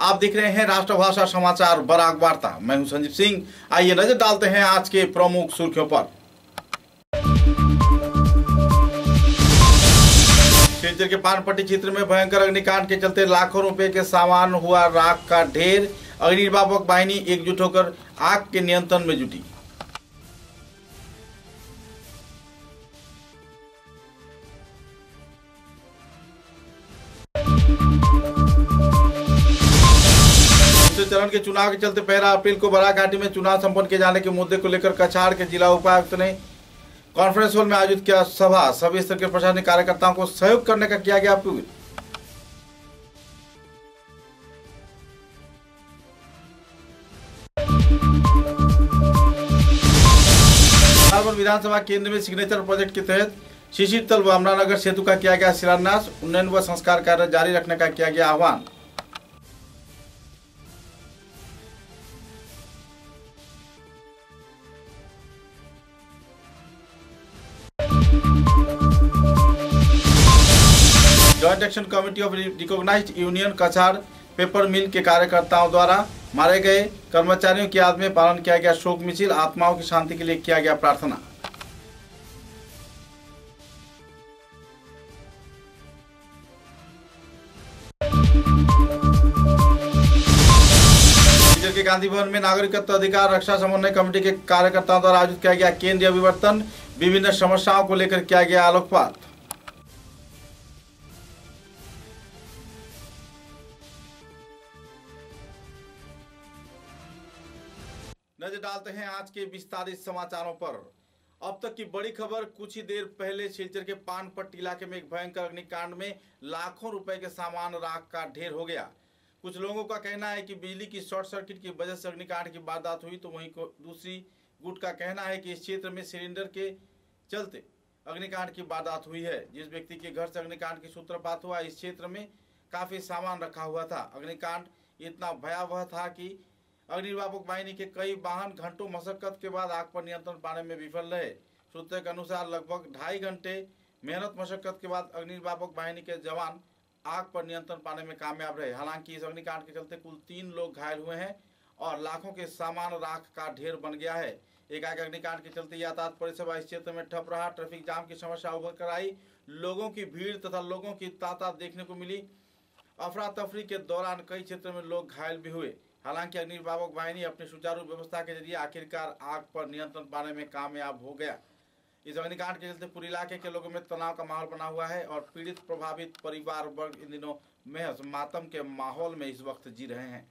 आप देख रहे हैं राष्ट्रभाषा समाचार बराक वार्ता। मैं हूं संजीव सिंह। आइए नजर डालते हैं आज के प्रमुख सुर्खियों पर। सिलचर के पानपट्टी क्षेत्र में भयंकर अग्निकांड के चलते लाखों रुपए के सामान हुआ राख का ढेर। अग्निनिर्वापक वाहिनी एकजुट होकर आग के नियंत्रण में जुटी। चरण के चुनाव के चलते 15 अप्रैल को बराक घाटी में चुनाव संपन्न किए जाने के मुद्दे को लेकर कछाड़ के जिला उपायुक्त ने कॉन्फ्रेंस हॉल में आयोजित किया सभा। सभी स्तर के प्रशासनिक कार्यकर्ताओं को सहयोग करने का किया गया अपील। विधानसभा केंद्र में सिग्नेचर प्रोजेक्ट के तहत शिशिरतल वामनानगर सेतु का किया गया शिलान्यास। उन्नयन व संस्कार कार्य जारी रखने का किया गया आह्वान। Joint action committee of recognised union Cachar paper mill के कार्यकर्ताओं द्वारा मारे गए कर्मचारियों की याद में पालन किया गया शोक मिছিল। आत्माओं की शांति के लिए किया गया प्रार्थना। के गांधी भवन में नागरिकत्व अधिकार रक्षा समन्वय कमेटी के कार्यकर्ताओं द्वारा आयोजित किया गया केंद्रीय अभिवर्तन। विभिन्न समस्याओं को लेकर किया गया आलोकपात। नजर डालते हैं आज के विस्तारित समाचारों पर। अब तक की बड़ी खबर। कुछ ही देर पहले सिलचर के पानपट्टी इलाके में एक भयंकर अग्निकांड में लाखों रुपए के सामान राख का ढेर हो गया। कुछ लोगों का कहना है कि बिजली की शॉर्ट सर्किट की वजह से अग्निकांड की वारदात हुई, तो वहीं दूसरी गुट का कहना है कि इस क्षेत्र में सिलेंडर के चलते अग्निकांड की वारदात हुई है। जिस व्यक्ति के घर से अग्निकांड की सूत्रपात हुआ, इस क्षेत्र में काफी सामान रखा हुआ था। अग्निकांड इतना भयावह था कि अग्निनिर्वापक वाहिनी के कई वाहन घंटों मशक्कत के बाद आग पर नियंत्रण पाने में विफल रहे। सूत्रों के अनुसार लगभग 2.5 घंटे मेहनत मशक्कत के बाद अग्निनिर्वापक वाहिनी के जवान आग पर नियंत्रण पाने में कामयाब रहे। हालांकि इस अग्निकांड के चलते कुल 3 लोग घायल हुए हैं और लाखों के सामान राख का ढेर बन गया है। एकाएक अग्निकांड के चलते यातायात परिसेवा इस क्षेत्र में ठप रहा। ट्रैफिक जाम की समस्या उभर कर आई। लोगों की भीड़ तथा लोगों की तादाद देखने को मिली। अफरा तफरी के दौरान कई क्षेत्रों में लोग घायल भी हुए। हालांकि अग्निनिर्वापक वाहिनी अपनी सुचारू व्यवस्था के जरिए आखिरकार आग पर नियंत्रण पाने में कामयाब हो गया। इस अग्निकांड के चलते पूरे इलाके के लोगों में तनाव का माहौल बना हुआ है और पीड़ित प्रभावित परिवार वर्ग इन दिनों महज मातम के माहौल में इस वक्त जी रहे हैं।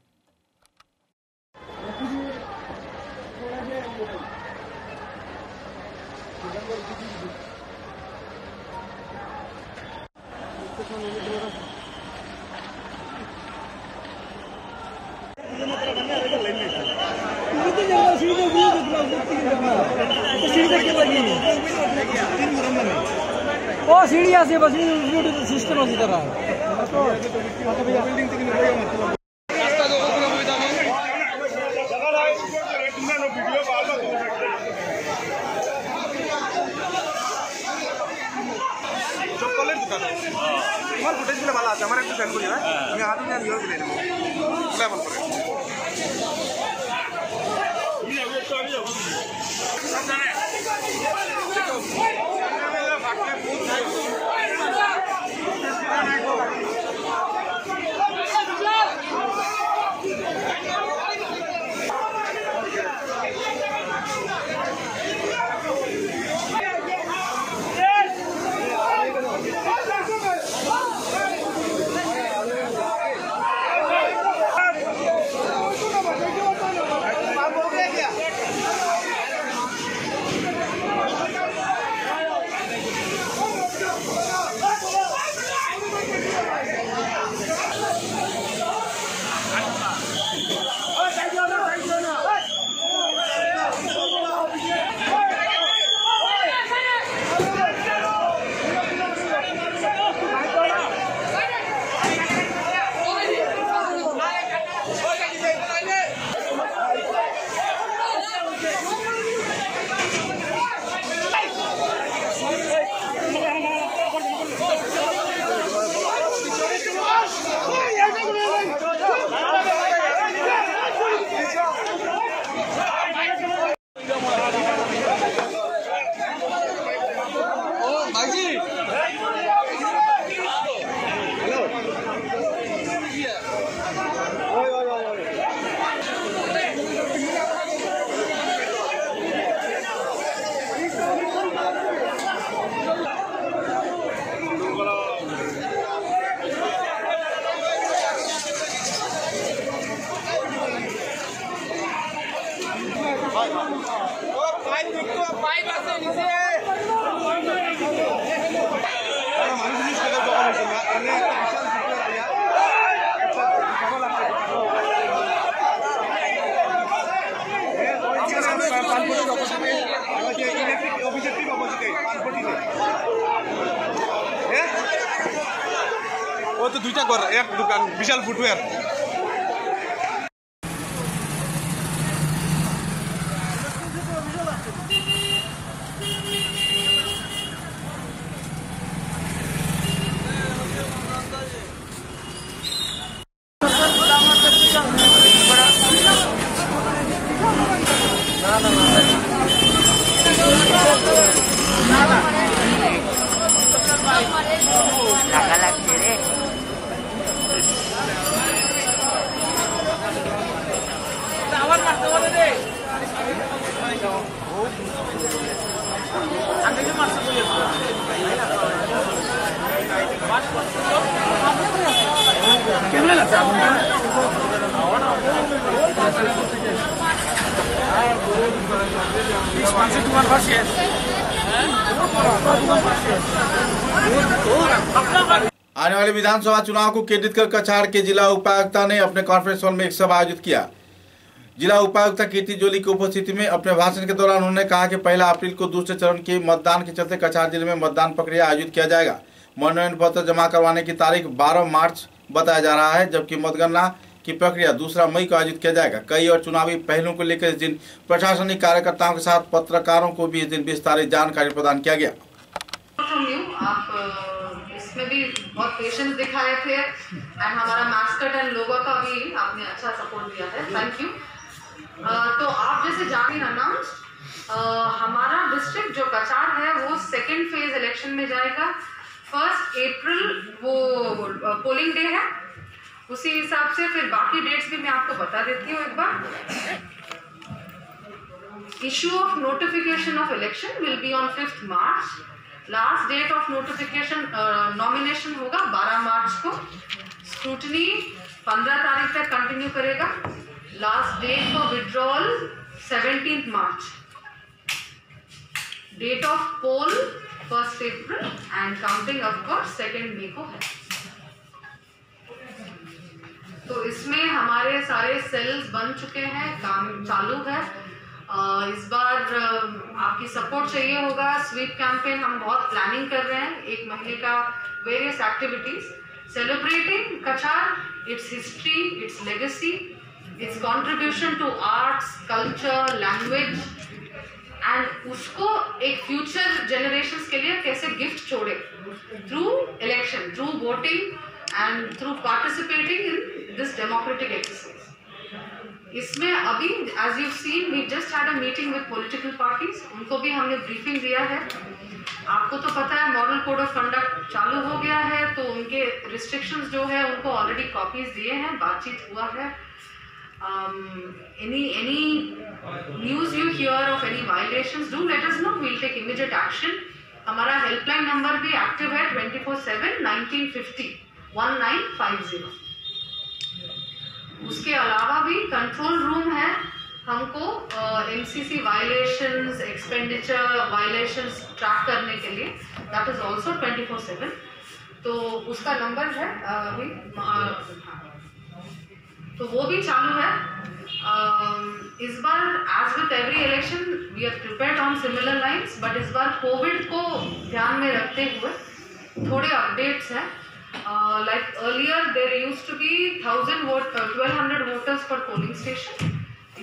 ओ सीढ़िया से बस सिस्टम उसी तरह फुटेज के भाला हमारे एक सेंड करिए मैं हाथ में लियो के लेने मैं मन पड़े वो तो दुईटा घर एक दुकान विशाल फुटवेयर आने वाले विधानसभा चुनाव को केंद्रित कर कछाड़ के जिला उपायुक्त ने अपने कॉन्फ्रेंस हॉल में एक सभा आयोजित किया। जिला उपायुक्त कीर्ति जोली की उपस्थिति में अपने भाषण के दौरान उन्होंने कहा कि 1 अप्रैल को दूसरे चरण के मतदान के चलते कछाड़ जिले में मतदान प्रक्रिया आयोजित किया जाएगा। मनोनयन पत्र जमा करवाने की तारीख 12 मार्च बताया जा रहा है, जबकि मतगणना की प्रक्रिया 2 मई को आयोजित किया जाएगा। कई और चुनावी पहलुओं को लेकर इस दिन प्रशासनिक कार्यकर्ताओं के साथ पत्रकारों को भी इस दिन विस्तारित जानकारी प्रदान किया गया। आप इसमें भी बहुत पेशेंस दिखाए थे एंड हमारा मास्कट एंड लोगो का भी आपने अच्छा सपोर्ट दिया है, थैंक यू। तो आप जैसे जानिए अनाउंस हमारा डिस्ट्रिक्ट जो कछाड़ है वो सेकेंड फेज इलेक्शन में जाएगा। 1 अप्रैल वो पोलिंग डे है, उसी हिसाब से फिर बाकी डेट्स भी मैं आपको बता देती हूँ एक बार। Issue of notification of election will be on 5 March. Last date of notification nomination होगा 12 मार्च को। स्क्रूटनी 15 तारीख तक कंटिन्यू करेगा। Last date for withdrawal 17 March. Date of poll 1 April and counting of course 2 May को है। तो इसमें हमारे सारे सेल्स बन चुके हैं, काम चालू है। इस बार आपकी सपोर्ट चाहिए होगा। स्वीप कैंपेन हम बहुत प्लानिंग कर रहे हैं, 1 महीने का various activities celebrating Cachar, its history, its legacy, its contribution to arts, culture, language and उसको एक फ्यूचर जनरेशंस के लिए कैसे गिफ्ट छोड़े through election, through voting and through participating in this democratic exercise. इसमें अभी as you seen we just had a meeting with political parties, उनको भी हमने ब्रीफिंग दिया है। आपको तो पता है मॉडल कोड ऑफ कंडक्ट चालू हो गया है, तो उनके रिस्ट्रिक्शंस जो है उनको ऑलरेडी कॉपीज दिए हैं, बातचीत हुआ है। any news you hear of any violations, do let us know, we'll take immediate action. हमारा हेल्पलाइन नंबर भी एक्टिव है 24/7 1950 1950। उसके अलावा भी कंट्रोल रूम है, हमको MCC violations, expenditure violations track करने के लिए, दैट इज ऑल्सो 24/7। तो उसका नंबर है अभी, तो वो भी चालू है। इस बार as with every election we are prepared on similar lines, but इस बार कोविड को ध्यान में रखते हुए थोड़े अपडेट्स हैं। Like earlier there used to be 1200 voters पर पोलिंग स्टेशन,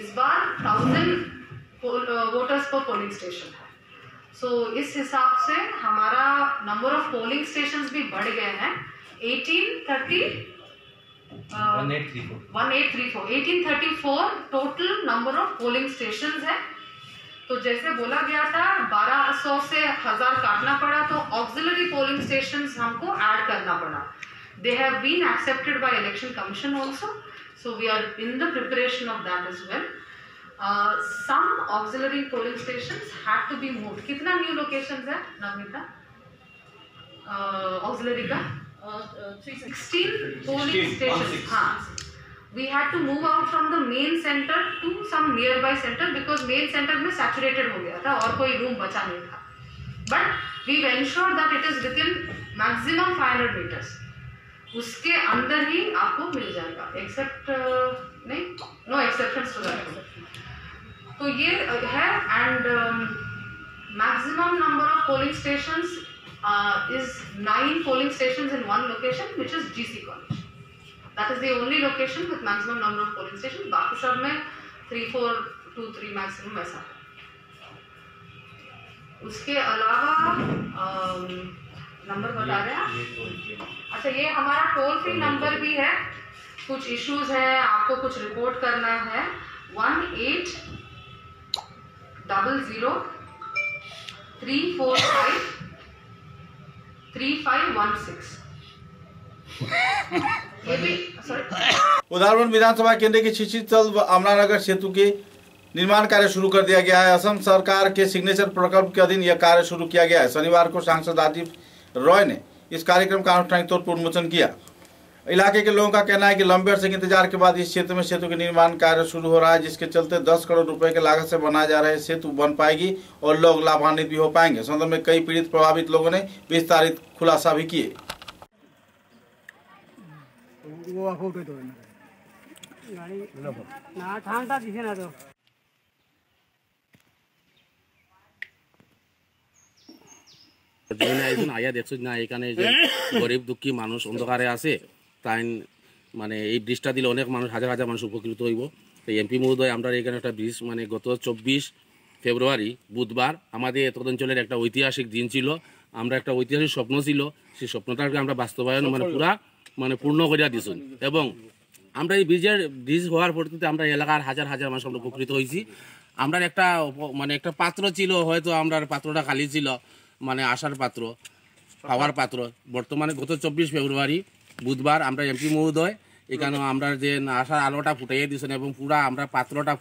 इस बार 1000 वोटर्स पर पोलिंग स्टेशन है। सो इस हिसाब से हमारा नंबर ऑफ पोलिंग स्टेशंस भी बढ़ गए हैं। 1834 total number of polling stations है। तो जैसे बोला गया था 1200 से 1000 काटना पड़ा, तो ऑक्सिलरी पोलिंग स्टेशंस हमको ऐड करना पड़ा। They have been accepted by election commission also, so we are in the preparation of that as well. Some auxiliary polling stations had to be moved. कितना न्यू लोकेशंस है Navneeta auxiliary का? 16 polling station, हाँ we had to move out from the main center to some nearby center because main center में saturated हो गया था और कोई room बचा नहीं था. But we've ensured that it is within maximum 500 meters. उसके अंदर ही आपको मिल जाएगा, except नहीं, no exceptions to that. तो ये है and maximum number of polling stations is 9 polling stations in one location, which is GC College. That is the only location with maximum number of polling stations. बाकी सब में 3, 4, 2, 3 maximum ऐसा है. उसके अलावा नंबर बता रहे हैं. अच्छा, ये हमारा टोल फ्री नंबर भी है. कुछ इश्यूज है, आपको कुछ रिपोर्ट करना है. 1800-345-3516. उदाहरण विधानसभा केंद्र के छिछितल व अमरानगर सेतु के निर्माण कार्य शुरू कर दिया गया है. असम सरकार के सिग्नेचर प्रकल्प के अधीन यह कार्य शुरू किया गया है. शनिवार को सांसद राजीव रॉय ने इस कार्यक्रम का आनुষ্ঠাनिक तौर पर उन्मोचन किया. इलाके के लोगों का कहना है कि लंबे अरसे के इंतजार के बाद इस क्षेत्र में सेतु के निर्माण कार्य शुरू हो रहा है, जिसके चलते 10 करोड़ रुपए के लागत से बनाए जा रहे सेतु बन पाएगी और लोग लाभान्वित भी हो पाएंगे. संदर्भ में कई पीड़ित प्रभावित लोगों ने विस्तारित खुलासा भी किए. আয়া দেখছো না এখানে যে গরিব দুঃখী মানুষ অন্ধকারে আছে, তাই মানে এই ব্রিজটা দিলে অনেক মানুষ, হাজার হাজার মানুষ উপকৃত হইব. তো এমপি মহোদয় আমরা এখানে একটা ব্রিজ মানে গত 24 ফেব্রুয়ারি বুধবার আমাদের এতদ অঞ্চলের একটা ঐতিহাসিক দিন ছিল. আমরা একটা ঐতিহাসিক স্বপ্ন ছিল, সেই স্বপ্নটাকে আমরা বাস্তবায়ন মানে পুরা মানে পূর্ণ করিয়া দিয়েছি. এবং আমরা এই ব্রিজ হওয়ার পরিস্থিতিতে আমরা এলাকার হাজার হাজার মানুষ আমরা উপকৃত হয়েছি. আমরা একটা মানে একটা পাত্র ছিল, হয়তো আমরা পাত্রটা খালি ছিল, মানে আসার পাত্র, পাওয়ার পাত্র. বর্তমানে গত 24 ফেব্রুয়ারি বুধবার আমরা এমপি মহোদয় এখানে আমরা যে আসার আলোটা ফুটাইয়া দিয়েছেন এবং পুরা আমরা পাত্রটা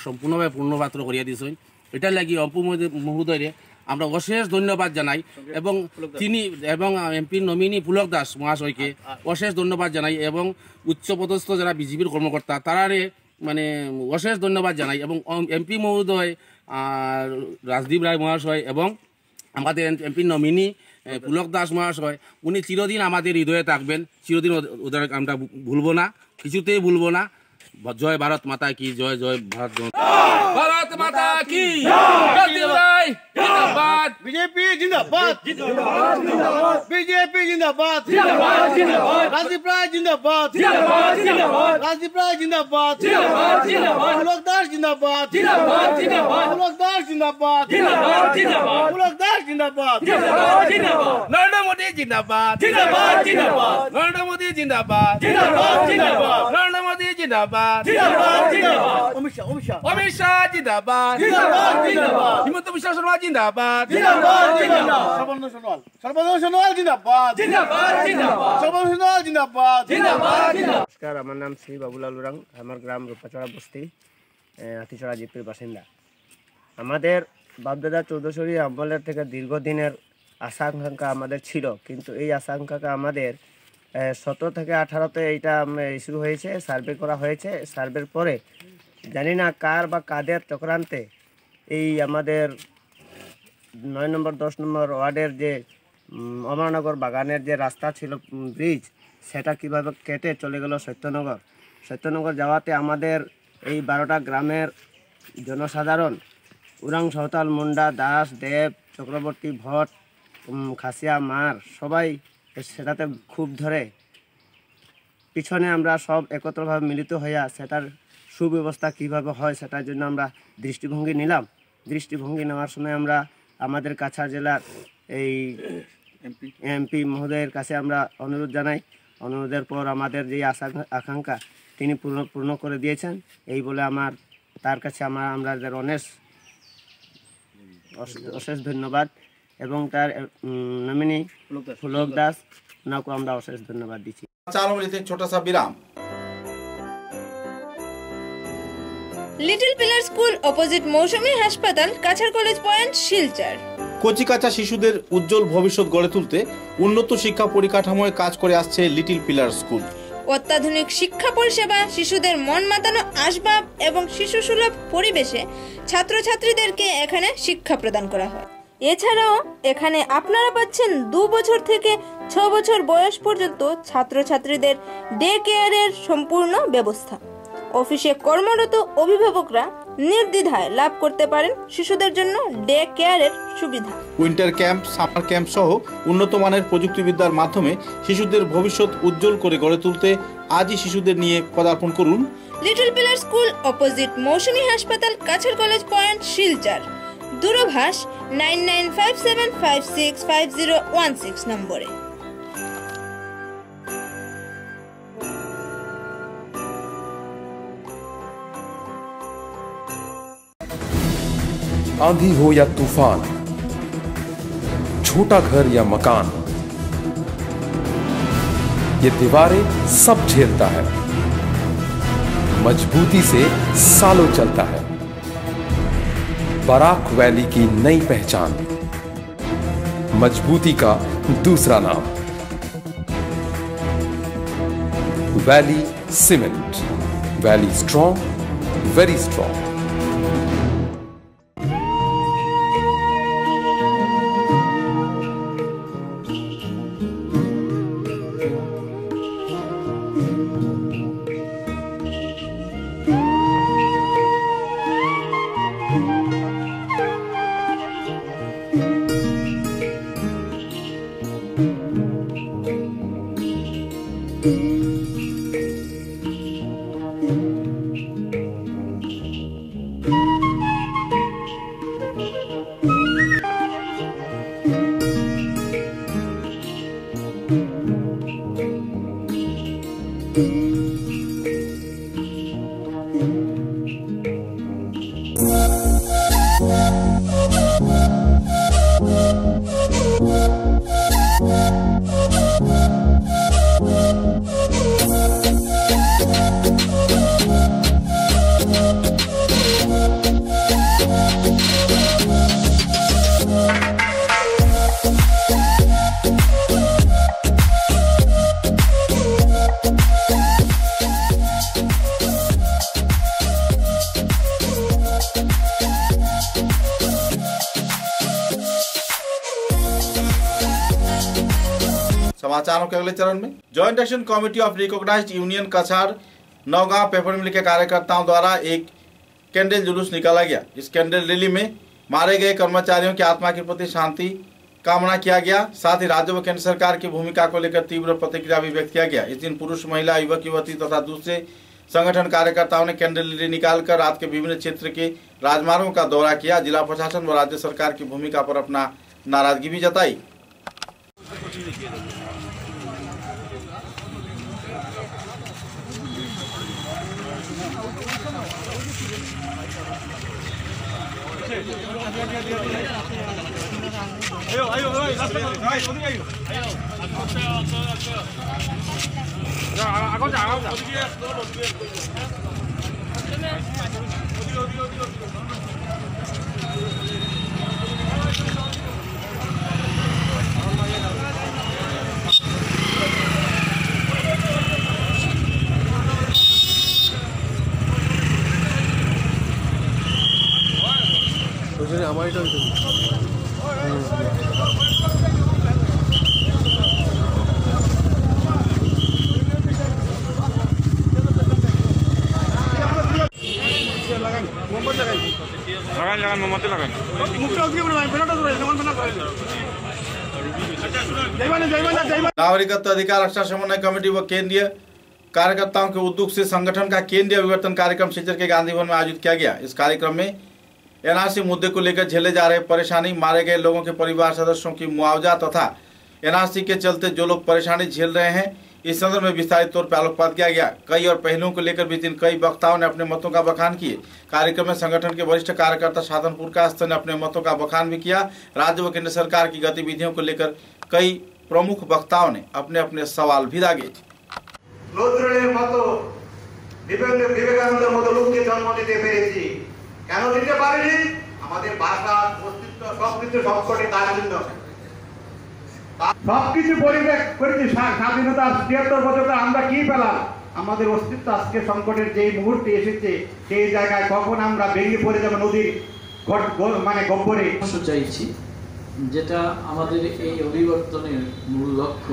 সম্পূর্ণভাবে পূর্ণ পাত্র করিয়া দিয়েছেন. এটার লাগি এমপি মহোদয়রে আমরা অশেষ ধন্যবাদ জানাই এবং তিনি এবং এমপি নমিনি পুলক দাস মহাশয়কে অশেষ ধন্যবাদ জানাই এবং উচ্চপদস্থ যারা বিজেপির কর্মকর্তা তারারে মানে অশেষ ধন্যবাদ জানাই. এবং এমপি মহোদয় রাজদীপ রায় মহাশয় এবং আমাদের এমপি নমিনি পুলক দাস মহাশয়, উনি চিরদিন আমাদের হৃদয়ে থাকবেন, চিরদিন ওদের আমরা ভুলবো না, কিছুতেই ভুলবো না. জয় ভারত মাতা কি জয়, জয় ভারত ভারত মাতা কি জয়. बीजेपी जिंदाबाद, बीजेपी जिंदाबाद, राजदीप राय जिंदाबाद, राजदीप राय जिंदाबाद, पुलक दास जिंदाबाद, पुलक दास जिंदाबाद, पुलक दास जिंदाबाद, नरेंद्र मोदी जिंदाबाद, नरेंद्र मोदी जिंदाबाद, नरेंद्र मोदी जिंदाबाद, अमित शाह जिंदाबाद, हिमंत बिश्व शर्मा जिंदाबाद, सर्बानंद सोनोवाल जिंदाबाद, सर्बानंद सोनोवाल जिंदाबाद. नमस्कार, আমার নাম শ্রী বাবুলাল উরাং, আমার গ্রাম রূপাচড়া বস্তি, হাতিছড়া জিপির বাসিন্দা. আমাদের বাপদাদা চৌদ্দশরী আমলের থেকে দীর্ঘদিনের আশা আকাঙ্ক্ষা আমাদের ছিল, কিন্তু এই আশা আকাঙ্ক্ষা আমাদের 17 থেকে 18তে এইটা শুরু হয়েছে, সার্ভে করা হয়েছে. সার্ভের পরে জানি না কার বা কাদের চক্রান্তে এই আমাদের 9 নম্বর 10 নম্বর ওয়ার্ডের যে অমরনগর বাগানের যে রাস্তা ছিল ব্রিজ, সেটা কিভাবে কেটে চলে গেল সত্যনগর. সত্যনগর যাওয়াতে আমাদের এই 12টা গ্রামের জনসাধারণ উরাং, সাঁওতাল, মুন্ডা, দাস, দেব, চক্রবর্তী, ভট্ট, খাসিয়া, মার সবাই সেটাতে খুব ধরে পিছনে আমরা সব একত্রভাবে মিলিত হইয়া সেটার সুব্যবস্থা কিভাবে হয় সেটার জন্য আমরা দৃষ্টিভঙ্গি নিলাম. দৃষ্টিভঙ্গি নেওয়ার সময় আমরা আমাদের কাছাড় জেলার এই এমপি মহোদয়ের কাছে আমরা অনুরোধ জানাই. অনুরোধের পর আমাদের যে আশা আকাঙ্ক্ষা তিনি পূর্ণ করে দিয়েছেন. এই বলে আমার তার কাছে আমাদের অশেষ ধন্যবাদ এবং তার নমিনি পুলক দাস ওনাকে আমরা অশেষ ধন্যবাদ দিচ্ছি. चारों में लेते हैं छोटा सा विराम. লিটল পিলার স্কুল অপোজিট মৌসুমী হাসপাতাল, কাছাড় কলেজ পয়েন্ট, শিলচর. কচিকাঁচা শিশুদের উজ্জ্বল ভবিষ্যৎ গড়ে তুলতে উন্নত শিক্ষা পরিকাঠামোয় কাজ করে আসছে লিটল পিলার স্কুল. অত্যাধুনিক শিক্ষা পরিষেবা, শিশুদের মন মাতানো আসবাব এবং শিশু সুলভ পরিবেশে ছাত্রছাত্রীদেরকে এখানে শিক্ষা প্রদান করা হয়। এছাড়াও এখানে আপনারা পাচ্ছেন 2 বছর থেকে 6 বছর বয়স পর্যন্ত ছাত্রছাত্রীদের ডে কেয়ারের সম্পূর্ণ ব্যবস্থা। অফিসে কর্মরত অভিভাবকরা নির্দ্বিধায় লাভ করতে পারেন শিশুদের জন্য ডে কেয়ারের সুবিধা। উইন্টার ক্যাম্প, সামার ক্যাম্প সহ উন্নত মানের প্রযুক্তিবিদ্যার মাধ্যমে শিশুদের ভবিষ্যৎ উজ্জ্বল করে গড়ে তুলতে আজই শিশুদের নিয়ে পদার্পণ করুন লিটল পিলার স্কুল অপোজিট মৌসুমী হাসপাতাল, কাছাড় কলেজ পয়েন্ট, শিলচর। দূরভাষ 9957565016 নম্বরে। आंधी हो या तूफान, छोटा घर या मकान, ये दीवारें सब झेलता है, मजबूती से सालों चलता है। बराक वैली की नई पहचान, मजबूती का दूसरा नाम, valley cement. Valley strong, very strong. समाचारों के अगले चरण में joint action committee of recognised union Cachar Nagaon paper mill के कार्यकर्ताओं द्वारा एक कैंडल जुलूस निकाला गया। इस कैंडल रैली में मारे गए कर्मचारियों की आत्मा के प्रति शांति कामना किया गया। साथ ही राज्य व केंद्र सरकार की भूमिका को लेकर तीव्र प्रतिक्रिया भी व्यक्त किया गया। इस दिन पुरुष, महिला, युवक, युवती तथा दूसरे संगठन कार्यकर्ताओं ने कैंडल रैली निकालकर राज्य के विभिन्न क्षेत्र के राजमार्गों का दौरा किया। जिला प्रशासन व राज्य सरकार की भूमिका पर अपना नाराजगी भी जताई। नागरिकत्व अधिकार रक्षा समन्वय कमेटी व केंद्रीय कार्यकर्ताओं के उद्योग से संगठन का केंद्रीय विवर्तन कार्यक्रम शिलचर के गांधी भवन में आयोजित किया गया। इस कार्यक्रम में एनआरसी मुद्दे को लेकर झेले जा रहे परेशानी, मारे गए लोगों के परिवार सदस्यों की मुआवजा तथा एनआरसी के चलते जो लोग परेशानी झेल रहे हैं, इस संदर्भ में विस्तारित तौर पर आलोकपात किया गया। कई और पहलुओं को लेकर भी कई वक्ताओं ने अपने मतों का बखान किए। कार्यक्रम में संगठन के वरिष्ठ कार्यकर्ता साधनपुर का स्तर ने अपने मतों का बखान भी किया। राज्य व केंद्र सरकार की गतिविधियों को लेकर कई प्रमुख वक्ताओं ने अपने अपने सवाल भी दागे। সবকিছু পরিবেশ করেছি। স্বাধীনতার ৭৩ বছরে আমরা কি পেলাম? আমাদের অস্তিত্ব আজকে সংকটের যেই মুহূর্তে এসেছে, সেই জায়গায় কখন আমরা ভেঙে পড়ে যাবো নদীর মানে গহ্বরে। চাইছি যেটা আমাদের এই অভিবর্তনের মূল লক্ষ্য,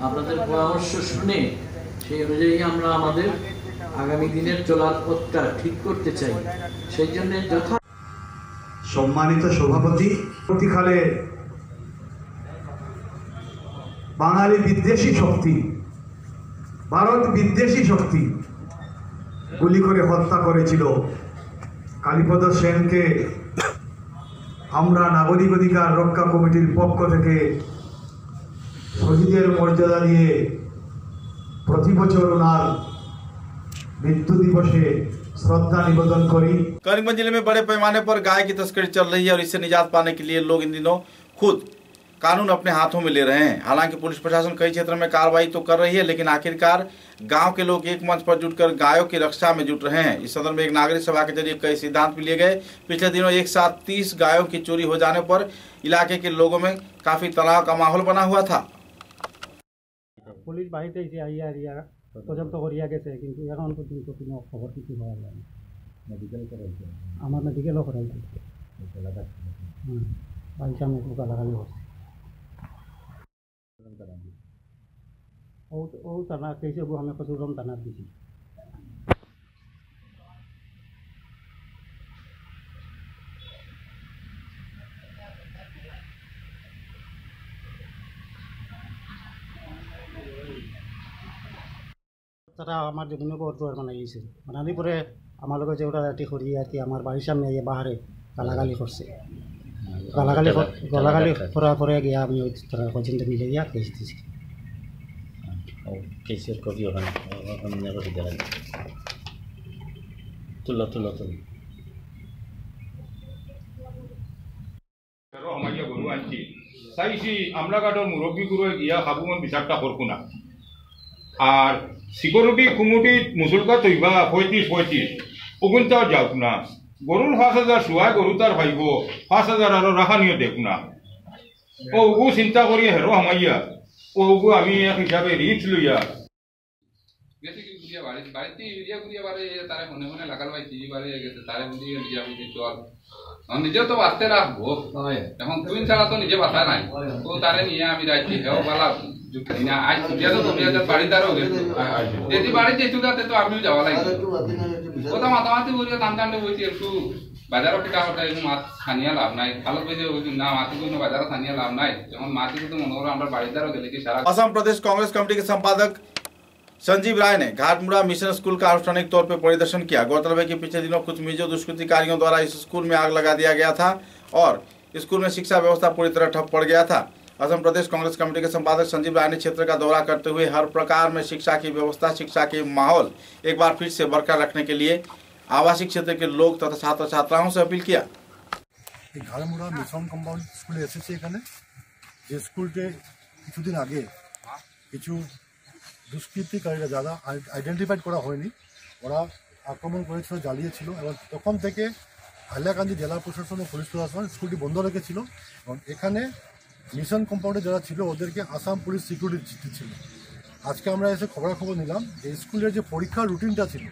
আপনাদের পরামর্শ শুনে সেই অনুযায়ী আমরা আমাদের আগামী দিনের চলার পথটা ঠিক করতে চাই। সেই জন্য সম্মানিত সভাপতি, প্রতিকালে বাঙালি বিদ্বেষী শক্তি, ভারত বিদ্বেষী শক্তি গুলি করে হত্যা করেছিল কালীপদ সেনকে আমরা নাগরিক অধিকার রক্ষা কমিটির পক্ষ থেকে শহীদের মর্যাদা দিয়ে प्रति बछर उनार मृत्यु दिवसे श्रद्धा निवेदन करी। करीमगंज जिले में बड़े पैमाने पर गाय की तस्करी चल रही है और इससे निजात पाने के लिए लोग इन दिनों खुद कानून अपने हाथों में ले रहे हैं। हालांकि पुलिस प्रशासन कई क्षेत्रों में कार्रवाई तो कर रही है, लेकिन आखिरकार गांव के लोग एक मंच पर जुटकर गायों की रक्षा में जुट रहे हैं। इस संदर्भ में एक नागरिक सभा के जरिए कई सिद्धांत भी लिए गए। पिछले दिनों एक साथ 30 गायों की चोरी हो जाने पर इलाके के लोगों में काफी तनाव का माहौल बना हुआ था। পুলিশ বাড়িতে এসে আইয়া পর্যন্ত করিয়া গেছে, কিন্তু এখন পর্যন্ত কোনো খবর কিছু পাওয়া যায়নি। মেডিকেল করাইছে, আমার মেডিকেলও করাইছে, বাড়ির সামনে একটু গালাগালি হচ্ছে। ও থানা কেসে আমি কচুরম থানার দিছি। তারা আমার জমিনে ঘর বানাইছে, বানানি পরে আমার লগে যে ওটা রাতি করি আর কি আমার বাড়ির সামনে বাহারে গালাগালি করছে। গালাগালি করার পরে গিয়ে আমি ওই তারা পর্যন্ত মিলে গিয়া কেস দিয়েছি। কেসের কপি ওখানে তুলো গরু আনছি চাইছি আমলাঘাটর মুরব্বী গুরু গিয়া খাবুমন বিচারটা করবো না। আর সিকিউরিটি কুমুটি মুসুলকা তৈবা 35 ওগুনটাও যাওক না। গরুর 5,000 শুয়ায় গরু তার ভাইব 5,000 আরো রাখা নিয়ে দেখ না। ও ওগু চিন্তা করি হেরো হামাইয়া ও ওগু আমি এক হিসাবে রিক্স লইয়া গেছে কি বুঝিয়া বাড়িতে ইউরিয়া গুড়িয়া বারে তারে মনে মনে লাগাল ভাই টিভি বারে গেছে তারে বুঝিয়ে ইউরিয়া বুঝি চল নিজেও তো বাঁচতে রাখবো। এখন তুই ছাড়া তো নিজে বাঁচা নাই। ও তারে নিয়ে আমি যাচ্ছি হেও বালা না আজ ছুটিয়া তো তুমি বাড়িদারও গেছে যদি বাড়ি যেতু যাতে তো আমিও যাওয়া লাগবে। কোথাও মাতামাতি বুঝিয়ে দাম দামে বইছি একটু বাজারও টিকা হতে মাছ ছানিয়া লাভ নাই। ভালো বুঝে না মাটি কোনো বাজারও ছানিয়া লাভ নাই। যখন মাটি তো মনে করো আমরা বাড়িদারও গেলে কি सारा। असम प्रदेश कांग्रेस कमेटी के संपादक संजीव राय ने घाटमुड़ा मिशन स्कूल का आनुष्ठानिक तौर पर परिदर्शन किया। गौरतलब है कि पिछले दिनों कुछ मिजो दुष्कृतिकारियों द्वारा इस स्कूल में आग लगा दिया गया था और स्कूल में शिक्षा व्यवस्था पूरी तरह ठप पड़ गया था। असम प्रदेश कांग्रेस कमेटी के संपादक संजीव राय ने क्षेत्र का दौरा करते हुए हर प्रकार में शिक्षा की व्यवस्था, शिक्षा के माहौल एक बार फिर से बरकरार रखने के लिए आवासीय क्षेत्र के लोग तथा छात्र छात्राओं से अपील किया। ঘাটমুড়া মিশন কম্পাউন্ড স্কুলে এসেছি। এখানে যে স্কুলটি কিছুদিন আগে কিছু দুষ্কৃতিকারীরা যারা আইডেন্টিফাইড করা হয়নি ওরা আক্রমণ করেছিল, জ্বালিয়েছিল এবং তখন থেকে হাইলাকান্দি জেলা প্রশাসন ও পুলিশ প্রশাসন স্কুলটি বন্ধ রেখেছিল এবং এখানে মিশন কম্পাউন্ডে যারা ছিল ওদেরকে আসাম পুলিশ সিকিউরিটি ছিল। আজকে আমরা এসে খবরাখবর নিলাম যে স্কুলের যে পরীক্ষার রুটিনটা ছিল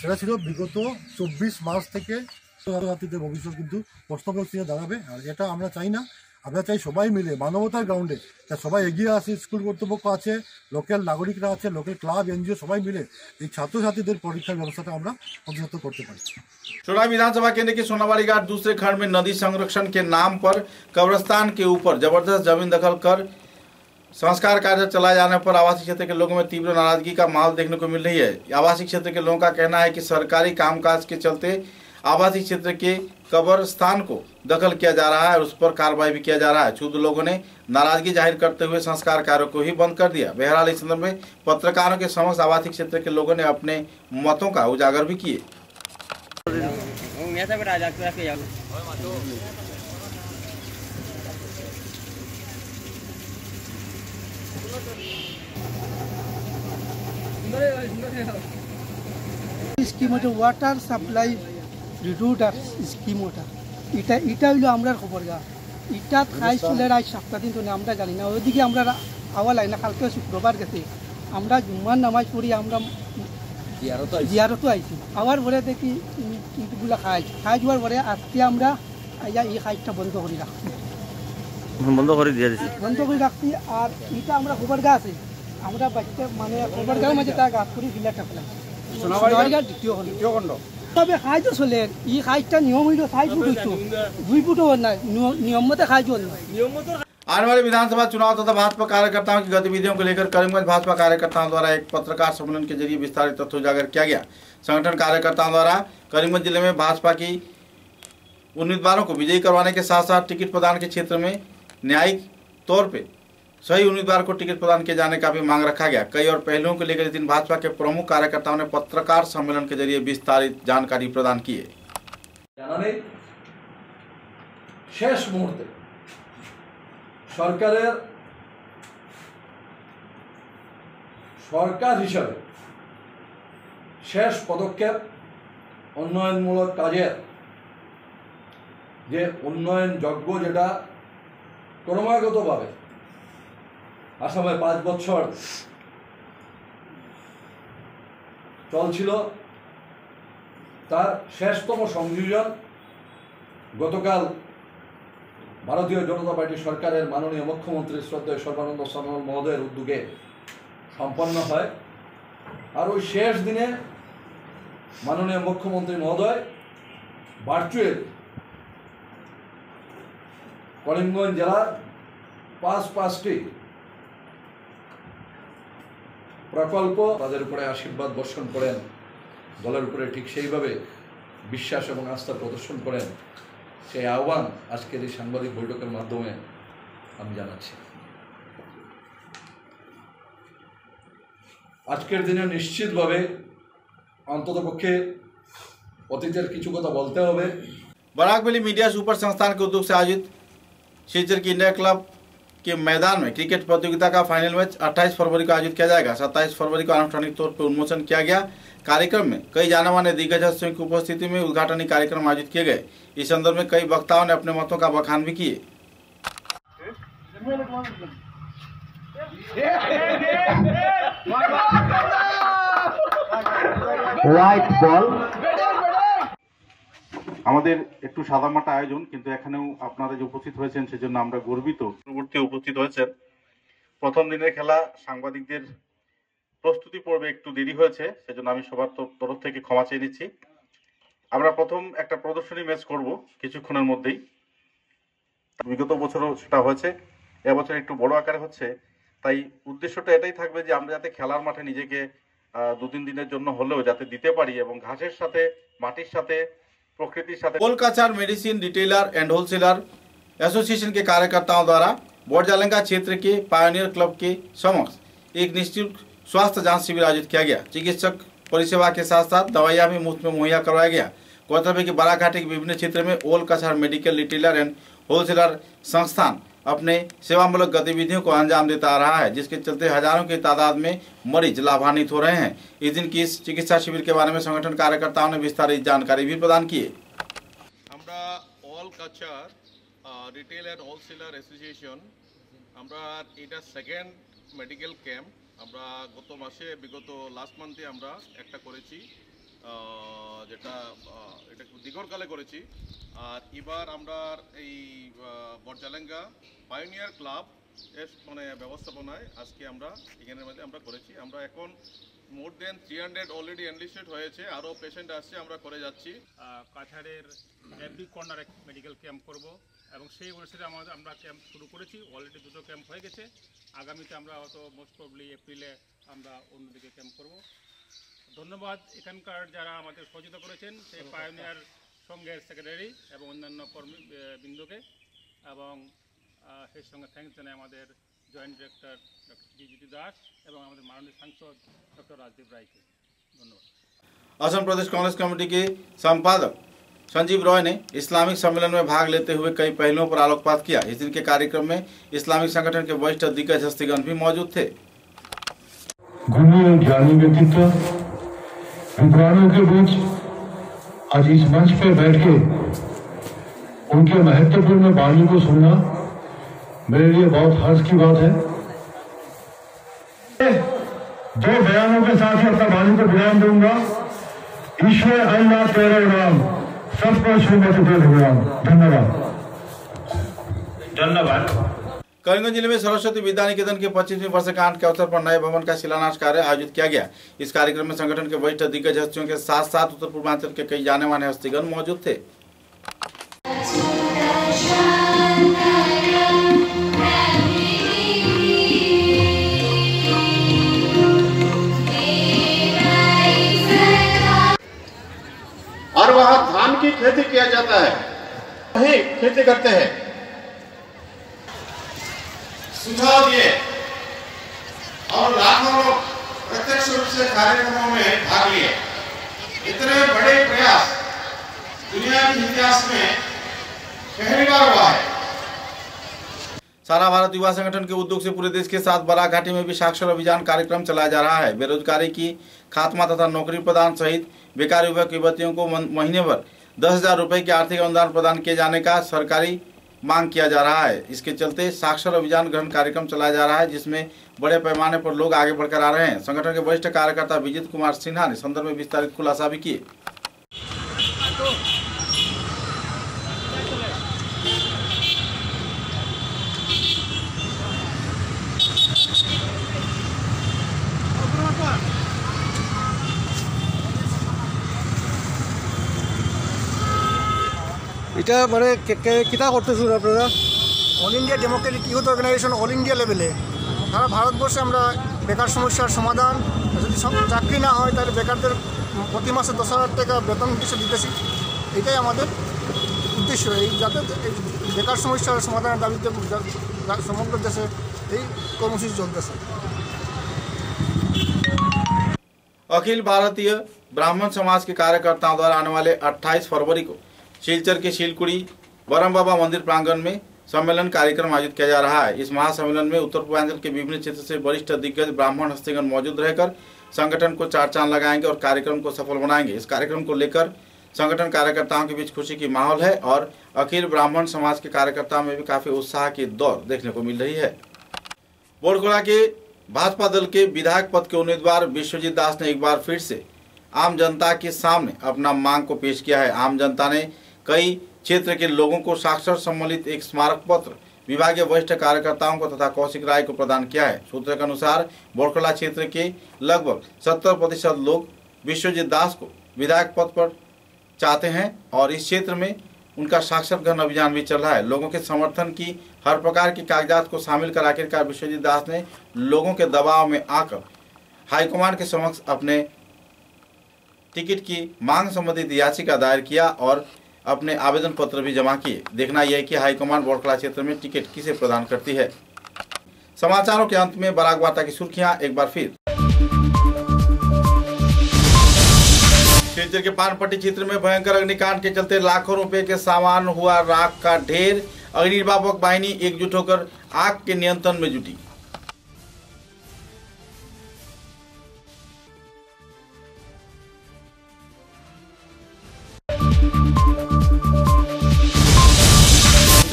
সেটা ছিল বিগত 24 মার্চ থেকে ছাত্রছাত্রীদের ভবিষ্যৎ কিন্তু প্রশ্নবিদ্ধ দাঁড়াবে। আর এটা আমরা চাই না, আমরা চাই সবাই মিলে মানবতার গ্রাউন্ডে সবাই এগিয়ে আসে। স্কুল কর্তৃপক্ষ আছে, লোকাল নাগরিকরা আছে, লোকাল ক্লাব এনজিও সবাই মিলে এই ছাত্রছাত্রীদের পরীক্ষার ব্যবস্থাটা আমরা প্রতিহত করতে পারি। चुनाव विधानसभा केंद्र के सोनावाड़ी घाट दूसरे खंड में नदी संरक्षण के नाम पर कब्रिस्तान के ऊपर जबरदस्त जमीन दखल कर संस्कार कार्य चलाए जाने पर आवासीय क्षेत्र के लोगों में तीव्र नाराजगी का माहौल देखने को मिल रही है। आवासीय क्षेत्र के लोगों का कहना है कि सरकारी कामकाज के चलते आवासीय क्षेत्र के कब्रिस्तान को दखल किया जा रहा है और उस पर कार्रवाई भी किया जा रहा है। क्षुब्ध लोगों ने नाराजगी जाहिर करते हुए संस्कार कार्यों को ही बंद कर दिया। बहरहाल इस संदर्भ में पत्रकारों के समक्ष आवासीय क्षेत्र के लोगों ने अपने मतों का उजागर भी किए। স্কিম হচ্ছে ওয়াটার সাপ্লাই রিডুটার স্কিম, ওটা এটা হইলো আমরা খবর গা ইটা খাই চলে আজ 7 দিন তো আমরা জানি না ওইদিকে আমরা আওয়াল আইনা কালকে শুক্রবার গেছে আমরা জুম্মার নামাজ পড়ি আমরা জিয়ারতো আইছি আবার পরে দেখি ইটগুলা খাই যাওয়ার পরে আজকে আমরা এই খাইটা বন্ধ করে রাখছি বন্ধ করে দিয়ে দিছি বন্ধ করে রাখছি আর এটা আমরা গোবর গাছ আছে আমরা বাচ্চা মানে গোবর গাছ মাঝে তা গাছ করে গিলা টাপলাই সোনাবাড়ি গাছ দ্বিতীয় খণ্ড তবে খাই তো চলে এই খাইটা নিয়ম হইল 6 ফুট হইতো 2 ফুটও না নিয়ম মতে খাই চল आने वाले विधानसभा चुनाव तथा भाजपा कार्यकर्ताओं की गतिविधियों को लेकर करीमगंज भाजपा कार्यकर्ताओं द्वारा एक पत्रकार सम्मेलन के जरिए विस्तारित तथ्य उजागर किया गया। संगठन कार्यकर्ताओं द्वारा करीमगंज जिले में भाजपा की उम्मीदवारों को विजयी करवाने के साथ साथ टिकट प्रदान के क्षेत्र में न्यायिक तौर पर सही उम्मीदवार को टिकट प्रदान किए जाने का भी मांग रखा गया। कई और पहलुओं को लेकर इस दिन भाजपा के प्रमुख कार्यकर्ताओं ने पत्रकार सम्मेलन के जरिए विस्तारित जानकारी प्रदान की है। शेष मुहूर्ते सरकार हिसाবে शेष पदक्षेप उन्नयनमूलक काजेर जे उन्नयन यज्ञ जेटा क्रमागतभावे आसामे 5 বছর चलছিল तार शेषतम संयोजन गतकाल भारतीय जनता पार्टी सरकार माननीय मुख्यमंत्री श्रद्धेय सर्बानंद सोनोवाल महोदय उद्योगे सम्पन्न है और ओई शेष दिने माननीय मुख्यमंत्री महोदय भार्चुअल करीमगंज जिलार 5टी प्रकल्प तादेर उपरे आशीर्वाद बर्षण करें दलेर उपरे ठीक सेई भावे विश्वास और आस्था प्रदर्शन करें সেই আহ্বান আজকের এই সাংবাদিক বৈঠকের মাধ্যমে আমি জানাচ্ছি। আজকের দিনে নিশ্চিতভাবে অন্ততপক্ষে অতীতের কিছু কথা বলতে হবে। बराकबली मीडिया सुपर संस्थान के उद्योग से आयोजित शिलचर की इंडिया क्लब के मैदान में क्रिकेट प्रतियोगिता का फाइनल मैच 28 फरवरी को आयोजित किया जाएगा। 27 फरवरी को अनुष्ठानिक तौर पर उन्मोचन किया गया। कार्यक्रम में कई जाने माने दिग्गज हस्तियों की उपस्थिति में उद्घाटनी कार्यक्रम आयोजित किए गए। इस संदर्भ में कई वक्ताओं ने अपने मतों का बखान भी किए। হোয়াইট বল আমাদের একটু সাদামাটা আয়োজন কিন্তু এখানেও আপনারা যে উপস্থিত হয়েছেন সেজন্য আমরা গর্বিত। পূর্ববর্তী উপস্থিত হয়েছেন। প্রথম দিনের খেলা সাংবাদিকদের প্রস্তুতি পর্বে একটু দেরি হয়েছে, সেজন্য আমি সবার তরফ থেকে ক্ষমা চেয়ে নিচ্ছি। আমরা প্রথম একটা প্রদর্শনী ম্যাচ করব কিছুক্ষণের মধ্যেই। বিগত বছরও সেটা হয়েছে, এবছর একটু বড় আকারে হচ্ছে। তাই উদ্দেশ্যটা এটাই থাকবে যে আমরা যাতে খেলার মাঠে নিজেকে 2-3 দিনের জন্য হলেও যাতে দিতে পারি এবং ঘাসের সাথে মাটির साथे प्रकृति साथे। कोलकाचार medicine retailer and wholesaler association के कार्यकर्ताओं द्वारा बोरजालंगा क्षेत्र के पायोनियर क्लब के समक्ष एक निश्चित स्वास्थ्य जांच शिविर आयोजित किया गया। चिकित्सक परिसेवा के साथ साथ दवाइयां भी मुफ्त में मुहैया करवाया गया। गौरतलब है कि बाराघाटी के विभिन्न क्षेत्र में ओलकाछार मेडिकल रिटेलर एंड होलसेलर संस्थान अपने सेवामूलक गतिविधियों को अंजाम देता आ रहा है, जिसके चलते हजारों की तादाद में मरीज लाभान्वित हो रहे हैं। इस दिन की इस चिकित्सा शिविर के बारे में संगठन कार्यकर्ताओं ने विस्तारित जानकारी भी प्रदान की। আমরা ওলকাছার রিটেল এন্ড হোলসেলার অ্যাসোসিয়েশন আমরা এটা সেকেন্ড মেডিকেল ক্যাম্প আমরা গত মাসে বিগত লাস্ট মান্থে আমরা একটা করেছি, যেটা এটা দীঘরকালে করেছি। আর এবার আমরা এই বরজালেঙ্গা পায়োনিয়ার ক্লাব এর মানে ব্যবস্থাপনায় আজকে আমরা এখানের মধ্যে আমরা করেছি। আমরা এখন মোর দেন 300 অলরেডি এনলিস্টেড হয়েছে, আরও পেশেন্ট আসছে, আমরা করে যাচ্ছি। কাছাড়ের এভরি কর্নার এক মেডিকেল ক্যাম্প করব এবং সেই অনুসারে আমরা ক্যাম্প শুরু করেছি। অলরেডি 2টো ক্যাম্প হয়ে গেছে। আগামীতে আমরা হয়তো মোস্ট প্রবলি এপ্রিলে আমরা অন্যদিকে ক্যাম্প করব। ধন্যবাদ এখানকার যারা আমাদের সহযোগিতা করেছেন, সেই পায়োনিয়ার সংঘের সেক্রেটারি এবং অন্যান্য কর্মীবৃন্দকে, এবং সেই সঙ্গে থ্যাঙ্কস জানাই আমাদের জয়েন্ট ডিরেক্টর ডক্টর জিজি দাস এবং আমাদের মাননীয় সাংসদ डॉक्टर राजदीप राय के धन्यवाद। असम प्रदेश कांग्रेस कमेटी के संपादक संजीव रॉय ने इस्लामिक सम्मेलन में भाग लेते हुए कई पहलुओं पर आलोकपात किया। इस दिन के कार्यक्रम में इस्लामिक संगठन के वरिष्ठ दिग्गज हस्तीगण भी मौजूद थे। गुणी और ज्ञानी व्यक्तित्व विद्वानों के बीच आज इस मंच पर बैठ के उनके महत्वपूर्ण वाणी को सुनना मेरे लिए बहुत हर्ष की बात है। दो बयानों के साथ ही अपना वाणी को विराम दूंगा। ईश्वर अल्लाह तेरे राम, सबको श्रीमती दे भगवान। धन्यवाद। करीमगंज जिले में सरस्वती विद्या निकेतन के 25वीं वर्षगांठ के अवसर पर नए भवन का शिलान्यास कार्य आयोजित किया गया। इस कार्यक्रम में संगठन के वरिष्ठ दिग्गज हस्तियों के साथ साथ उत्तर पूर्वांचल के कई जाने माने हस्तीगण मौजूद थे। और वहां धान की खेती किया जाता है, वही खेती करते हैं। सुझाव दिए और लाखों लोग प्रत्यक्ष रूप से कार्यक्रमों में भाग लिए। इतने बड़े प्रयास दुनिया के इतिहास में पहली बार हुआ है। सारा भारत युवा संगठन के उद्योग से पूरे देश के साथ बराक घाटी में भी साक्षर अभियान कार्यक्रम चलाया जा रहा है। बेरोजगारी की खात्मा तथा नौकरी प्रदान सहित बेकार युवक युवतियों को महीने भर 10,000 रुपए के आर्थिक अनुदान प्रदान किए जाने का सरकारी मांग किया जा रहा है। इसके चलते साक्षर अभियान ग्रहण कार्यक्रम चलाया जा रहा है, जिसमें बड़े पैमाने पर लोग आगे बढ़कर आ रहे हैं। संगठन के वरिष्ठ कार्यकर्ता विजित कुमार सिन्हा ने संदर्भ में विस्तारित खुलासा भी किए। এটা মানে কিতা করতেছুন আপনারা? All India democratic youth organisation all India লেভেলে সারা ভারতবর্ষে আমরা বেকার সমস্যার সমাধান, যদি চাকরি না হয় তাহলে বেকারদের প্রতি মাসে 10,000 টাকা বেতন কিছু দিতেছি। এটাই আমাদের উদ্দেশ্য, এই যাতে বেকার সমস্যার সমাধানের দাবিতে সমগ্র দেশে এই কর্মসূচি চলতেছে। अखिल भारतीय ब्राह्मण समाज के कार्यकर्ताओं द्वारा आने वाले 28 फरवरी को शिलचर के शिलकुड़ी बरम बाबा मंदिर प्रांगण में सम्मेलन कार्यक्रम आयोजित किया जा रहा है। इस महासम्मेलन में उत्तर पूर्वांचल के विभिन्न क्षेत्र से वरिष्ठ दिग्गज ब्राह्मण हस्तीगण मौजूद रहकर संगठन को चार चांद लगाएंगे और कार्यक्रम को सफल बनाएंगे। इस कार्यक्रम को लेकर संगठन कार्यकर्ताओं के बीच खुशी की माहौल है और अखिल ब्राह्मण समाज के कार्यकर्ताओं में भी काफी उत्साह की दौर देखने को मिल रही है। बोरखोला के भाजपा दल के विधायक पद के उम्मीदवार विश्वजीत दास ने एक बार फिर से आम जनता के सामने अपना मांग को पेश किया है। आम जनता ने कई क्षेत्र के लोगों को साक्षर सम्मिलित एक स्मारक पत्र विभागीय वरिष्ठ कार्यकर्ताओं को तथा कौशिक राय को प्रदान किया है। सूत्रों के अनुसार बोरखोला क्षेत्र के लगभग 70% लोग विश्वजीत दास को विधायक पद पर चाहते हैं और इस क्षेत्र में उनका साक्षरकरण अभियान भी चल रहा है। लोगों के समर्थन की हर प्रकार के कागजात को शामिल कर आखिरकार विश्वजीत दास ने लोगों के दबाव में आकर हाईकमान के समक्ष अपने टिकट की मांग संबंधित याचिका दायर किया और अपने आवेदन पत्र भी जमा किए। देखना यह है कि हाईकमान बोरखोला क्षेत्र में टिकट किसे प्रदान करती है। समाचारों के अंत में बराक वार्ता की सुर्खियां एक बार फिर। शिलचर के पानपट्टी क्षेत्र में भयंकर अग्निकांड के चलते लाखों रुपए के सामान हुआ राख का ढेर। अग्निनिर्वापक बाहिनी एकजुट होकर आग के नियंत्रण में जुटी।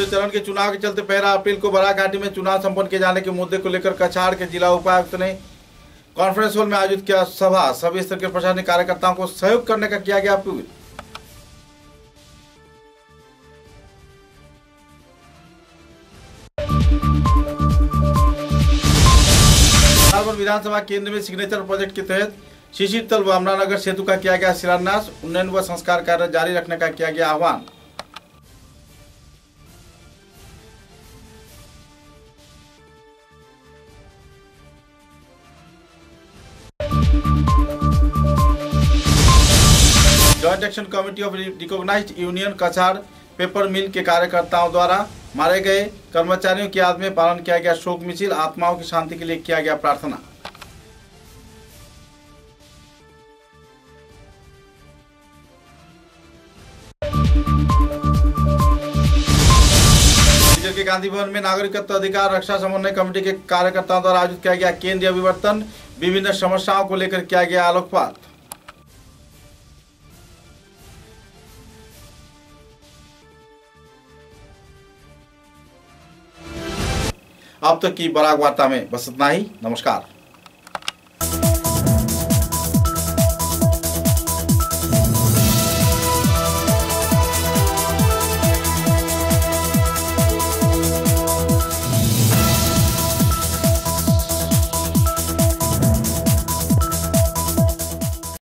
चरण के चुनाव के चलते 15 अप्रैल को बराक घाटी में चुनाव संपन्न किए जाने के मुद्दे को लेकर कछाड़ के जिला उपायुक्त ने कॉन्फ्रेंस हॉल में आयोजित किया सभा। सभी स्तर के प्रशासनिक कार्यकर्ताओं को सहयोग करने का किया गया अपील। विधानसभा केंद्र में सिग्नेचर प्रोजेक्ट के तहत शिशिर तल वामनानगर सेतु का किया गया शिलान्यास। उन्नयन व संस्कार कार्य जारी रखने का किया गया आह्वान। Joint action committee of recognised union Cachar paper mill के कार्यकर्ताओं द्वारा मारे गए कर्मचारियों की याद में पालन किया गया शोक मिছিল। आत्माओं की शांति के लिए किया गया प्रार्थना। के गांधी भवन में नागरिकत्व अधिकार रक्षा समन्वय कमेटी के कार्यकर्ताओं द्वारा आयोजित किया गया केंद्रीय अभिवर्तन। विभिन्न समस्याओं को लेकर किया गया आलोकपात। अब तक की बराक वार्ता में बस इतना ही। नमस्कार।